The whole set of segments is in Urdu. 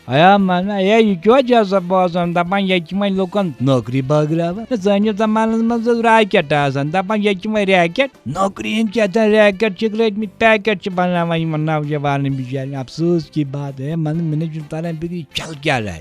من یہ کیا بوزان دپان یہ لکن نوکری بٲگراوان سٲنِس زمانس منٛز ٲس راکٮ۪ٹ آسان دپان یہ ریکٹ نوکری ہٕنٛدۍ کیٛاہ ریکٹ چھِکھ رٔٹمٕتۍ پیکٹ چھِ بناوان یِمن نوجوانن بِچارٮ۪ن افسوس کی بات ہے مےٚ نہٕ چھُنہٕ تران فکرِ چل کیٛاہ رہے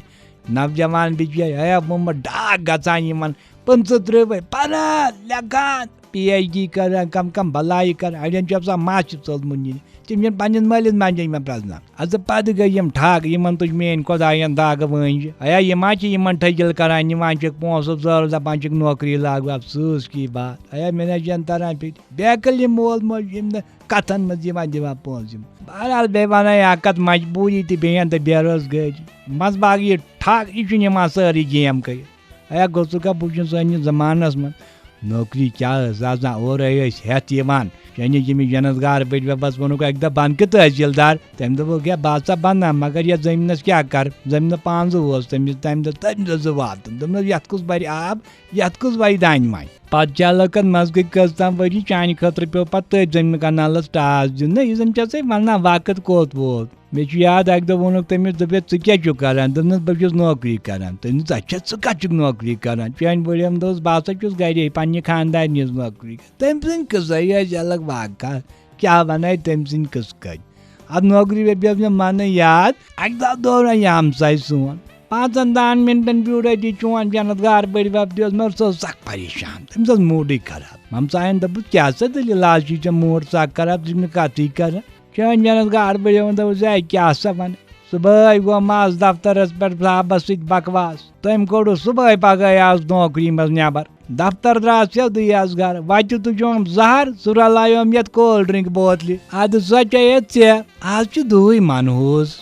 نوجوان بِچٲرۍ ووٚنمُت ڈاک گژھان یِمن 25-30 وٕہٕرۍ پران لیکھان پی ایچ ڈی کران کم بلاے کران اڑٮ۪ن چھُ آسان ماسہِ ژوٚلمُت نِنہِ تِم چھِنہٕ پننِس مٲلِس ماجہِ یِمن پرٛزنان اَدٕ پتہٕ گٔے یِم ٹھگ یِمن تُج میٛٲنۍ خۄداین داغہٕ وٲنٛجہِ یہ ما چھِ یِمن ٹھٔکِل کران نِوان چھِکھ پونٛسہٕ زٲرٕ دپان چھِکھ نوکری لاگو افسوس کی بات مےٚ نہ چھنہٕ تران فکرِ بیکل یِم مول موج یِم نہٕ کتھن منٛز یِوان دِوان پونٛسہٕ بہرحال بیٚیہِ ونان اکھ کتھ مجبوٗری تہِ بیٚیہِ تہٕ بے روزگٲری منٛزٕ باغ یہِ ٹھگ یہِ چھُنہٕ یِوان سٲرٕے گیم کٔرِتھ گوٚژھُکھ بہٕ وٕچھُن سٲنِس زمانس منٛز نوکری کیٛاہ ٲس آسان اورَے ٲسۍ ہٮ۪تھ یِوان چٲنِس ییٚمِس جنت گار بٔڈۍ ببس ووٚنُکھ اکہِ دۄہ بنہٕ تحصیٖلدار تٔمۍ دوٚپُکھ ہے بہٕ ہسا بننا مگر یتھ زٔمیٖنس کیٛاہ کرٕ زٔمیٖنس 5 اوس تٔمِس تمہِ دۄہ 2 واتُن دوٚپنس یتھ کُس بَرِ آب یتھ کُس وَیہِ دانہِ وانہِ پتہٕ چلٲکھن منٛز گٔے کٔژتام ؤری چانہِ خٲطرٕ پیوٚو پتہٕ تٔتھۍ زٔمیٖن کنالس ٹاس دیُن نہ یہِ زن چھےٚ ژےٚ ونان وقت کوٚت ووت مےٚ چھُ یاد اکہِ دۄہ ووٚنُکھ تٔمِس دوٚپُکھ ژٕ کیٛاہ چھُکھ کران دوٚپنس بہٕ چھُس نوکری کران تٔمِس اچھا ژٕ کتھ چھُکھ نوکری کران چٲنۍ بٔڈِم دوٚپُس بہٕ ہسا چھُس گرے پننہِ خانٛدارنہِ ہِنٛز نوکری تٔمۍ سٕنٛدۍ قٕصے ٲسۍ الگ واقعہ کیٛاہ ونے تٔمۍ سٕنٛدۍ قٕصہٕ کٔتۍ اتھ نوکری پیوٚو مےٚ منہٕ یاد اکہِ دۄہ دوٚر یہِ ہمساے سون 5-10 منٹن بیوٗٹھ أتی چون جنت گار بٔڈۍ بب تہِ اوس مگر سُہ اوس سکھ پریشان تٔمِس اوس موٗڈٕے خراب ہمساین دوٚپُس کیٛاہ سا دٔلیٖل آز چھُے ژےٚ موٗڈ سکھ خراب ژٕ چھُکھ نہٕ کتھٕے کران چٲنۍ جنت گار بٔڈِبن دوٚپُس ہے کیٛاہ سا ونہٕ صبحٲے گوٚو مس دفترس پٮ۪ٹھ صاحبس سۭتۍ بکواس تٔمۍ کوٚڑُس صبحٲے پگہٲے آس نوکری منٛز نٮ۪بر دفتر درٛاس سیوٚدُے آس گرٕ وتہِ تُجوم زہر سُہ رلایوم یتھ کولڈ ڈرنک بوتلہِ ادٕ سۄ چیٚیتھ ژےٚ آز چھُ دُہٕے منہوٗس